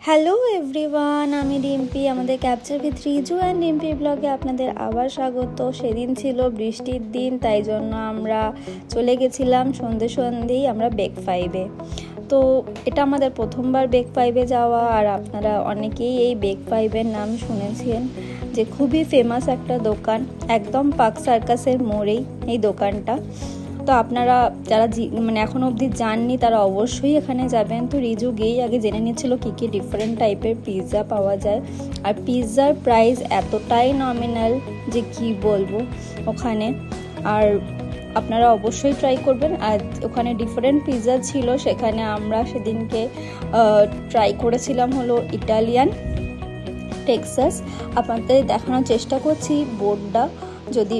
Hello everyone, আমি ডিম্পি। আমাদের capture with Riju and Dimpi ব্লগে আপনাদের আবার স্বাগত। সেদিন ছিল বৃষ্টির দিন, তাই জন্য আমরা চলে গেছিলাম সন্ধেই আমরা বেক ফাইভে। তো এটা আমাদের প্রথমবার বেক ফাইভে যাওয়া, আর আপনারা অনেকেই এই বেক ফাইভের নাম শুনেছেন, যে খুবই ফেমাস একটা দোকান, একদম পার্ক সার্কাসের মোড়েই এই দোকানটা। তো আপনারা যারা এখনও অবধি যাননি তারা অবশ্যই এখানে যাবেন। তো রিজু গিয়েই আগে জেনে নিচ্ছিল কী কী ডিফারেন্ট টাইপের পিৎজা পাওয়া যায়, আর পিৎজার প্রাইস এতটাই নমিনাল যে কি বলবো ওখানে। আর আপনারা অবশ্যই ট্রাই করবেন। আর ওখানে ডিফারেন্ট পিৎজা ছিল, সেখানে আমরা সেদিনকে ট্রাই করেছিলাম হলো ইটালিয়ান টেক্সাস। আপনাদের দেখানোর চেষ্টা করছি বোর্ডটা, যদি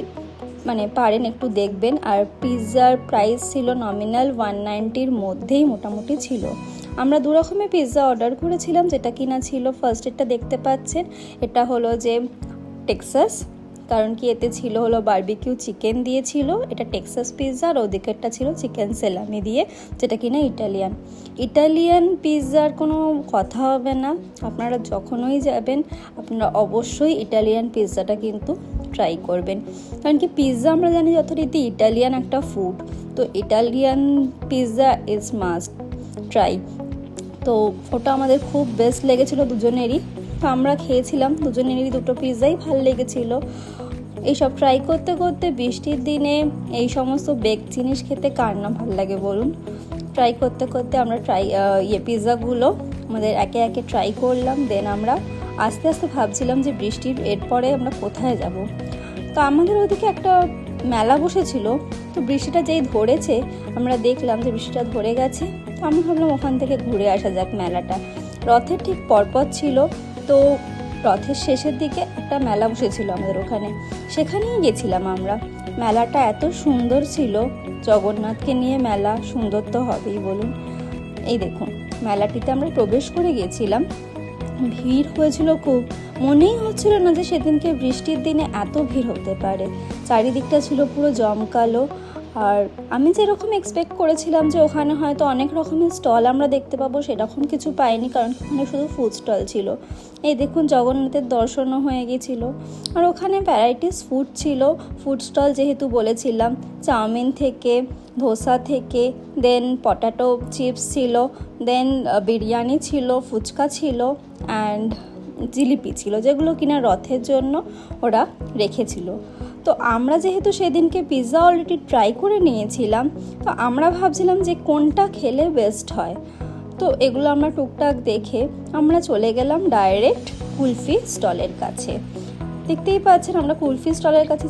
পারেন একটু দেখবেন। আর পিৎজার প্রাইস ছিল নমিনাল 190-র মধ্যেই মোটামুটি ছিল। আমরা দু রকমের পিৎজা অর্ডার করেছিলাম, যেটা কিনা ছিল ফার্স্ট এটা দেখতে পাচ্ছেন, এটা হলো যে টেক্সাস, কারণ কি এতে ছিল হলো বারবিকিউ চিকেন দিয়েছিল, এটা টেক্সাস পিৎজা। আর ওদিকেরটা ছিল চিকেন সেলামি দিয়ে, যেটা কিনা ইটালিয়ান পিৎজার কোনো কথা হবে না। আপনারা যখনই যাবেন আপনারা অবশ্যই ইটালিয়ান পিৎজাটা কিন্তু ট্রাই করবেন, কারণ কি পিৎজা আমরা জানি যথারীতি ইটালিয়ান একটা ফুড, তো Italian pizza is must try. তো ওটা আমাদের খুব বেস্ট লেগেছিল দুজনেরই। তো আমরা খেয়েছিলাম দুজনেরই দুটো পিৎজাই ভালো লেগেছিল। এইসব ট্রাই করতে করতে বৃষ্টির দিনে এই সমস্ত বেক জিনিস খেতে কার না ভালো লাগে বলুন। ট্রাই করতে করতে আমরা পিৎজাগুলো আমাদের একে একে ট্রাই করলাম। দেন আমরা আস্তে আস্তে ভাবছিলাম যে বৃষ্টির এরপরে আমরা কোথায় যাব। তো আমাদের ওদিকে একটা মেলা বসেছিল, তো বৃষ্টিটা যেই ধরেছে আমরা দেখলাম যে বৃষ্টিটা ধরে গেছে, তো আমি ভাবলাম ওখান থেকে ঘুরে আসা যাক মেলাটা। রথের ঠিক পরপর ছিল, তো রথের শেষের দিকে একটা মেলা বসেছিল আমাদের ওখানে, সেখানেই গেছিলাম আমরা। মেলাটা এত সুন্দর ছিল, জগন্নাথকে নিয়ে মেলা, সুন্দর তো হবেই বলুন। এই দেখুন মেলাটিতে আমরা প্রবেশ করে গেছিলাম, ভিড় হয়েছিল খুব, মনেই হচ্ছিল না যে সেদিনকে বৃষ্টির দিনে এত ভিড় হতে পারে। চারিদিকটা ছিল পুরো জমকালো। আর আমি যেরকম এক্সপেক্ট করেছিলাম যে ওখানে হয়তো অনেক রকমের স্টল আমরা দেখতে পাবো, সেরকম কিছু পাইনি, কারণ ওখানে শুধু ফুড স্টল ছিল। এই দেখুন জগন্নাথের দর্শনও হয়ে গেছিল। আর ওখানে ভ্যারাইটিস ফুড ছিল, ফুড স্টল যেহেতু বলেছিলাম, চাউমিন থেকে, ধোসা থেকে, দেন পটাটো চিপস ছিল, দেন বিরিয়ানি ছিল, ফুচকা ছিল, অ্যান্ড জিলিপি ছিল, যেগুলো কিনা রথের জন্য ওরা রেখেছিল। তো আমরা যেহেতু সেদিনকে পিৎজা অলরেডি ট্রাই করে নিয়েছিলাম, তো আমরা ভাবছিলাম যে কোনটা খেলে বেস্ট হয়। তো এগুলো আমরা টুকটাক দেখে আমরা চলে গেলাম ডাইরেক্ট কুলফি স্টলের কাছে। দেখতেই পাচ্ছেন আমরা কুলফি স্টলের কাছে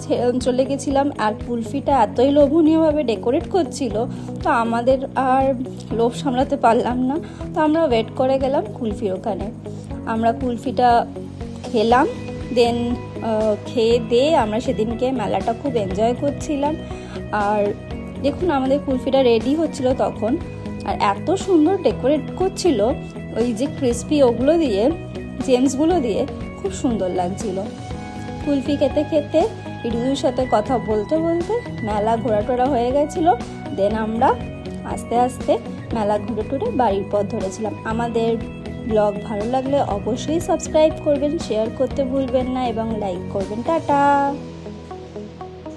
চলে গেছিলাম। আর কুলফিটা এতই লোভনীয়ভাবে ডেকোরেট করছিল, তো আমাদের আর লোভ সামলাতে পারলাম না, তো আমরা ওয়েট করে গেলাম কুলফির ওখানে। আমরা কুলফিটা খেলাম, দেন খেয়ে দিয়ে আমরা সেদিনকে মেলাটা খুব এনজয় করছিলাম। আর দেখুন আমাদের কুলফিটা রেডি হচ্ছিল তখন, আর এত সুন্দর ডেকোরেট করছিল, ওই যে ক্রিস্পি ওগুলো দিয়ে, জেমসগুলো দিয়ে খুব সুন্দর লাগছিল। কুলফি খেতে খেতে রিজুর সাথে কথা বলতে বলতে মেলা ঘোরাটোরা হয়ে গেছিলো। দেন আমরা আস্তে আস্তে মেলা ঘুরে টুরে বাড়ির পথ ধরেছিলাম। আমাদের ব্লগ ভালো লাগলে অবশ্যই সাবস্ক্রাইব করবেন, শেয়ার করতে ভুলবেন না এবং লাইক করবেন। টাটা।